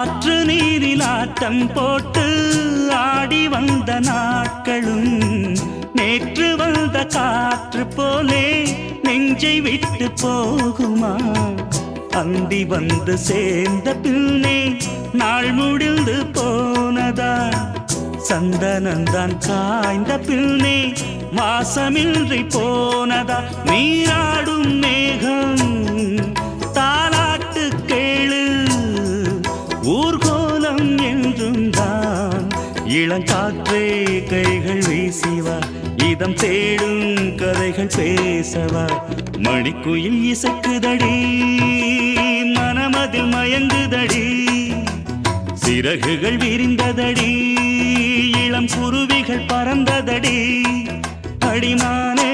ஆற்று நீரில் ஆட்டம் போட்டு ஆடி வந்த நாட்களும் நேற்று வந்த காற்று போலே நெஞ்சை விட்டு போகுமா? அந்தி வந்து சேர்ந்த பின்னே நாள் முடிந்து போனதா? சந்தனந்தான் காய்ந்த பின்னே வாசமின்றி போனதா? நீராடும் மேகம் தாலாட்டு கேளு, ஊர்கோலம் என்றும் தான். இளங்காற்றே கைகள் வீசிவா, இதம் தேடும் கதைகள் பேசவா. மணிக்குயில் இசைக்குதடி, மனமதில் மயங்குதடி. சிறகுகள் விரிந்ததடி, இளம் குருவிகள் பறந்ததடி. அடிமானே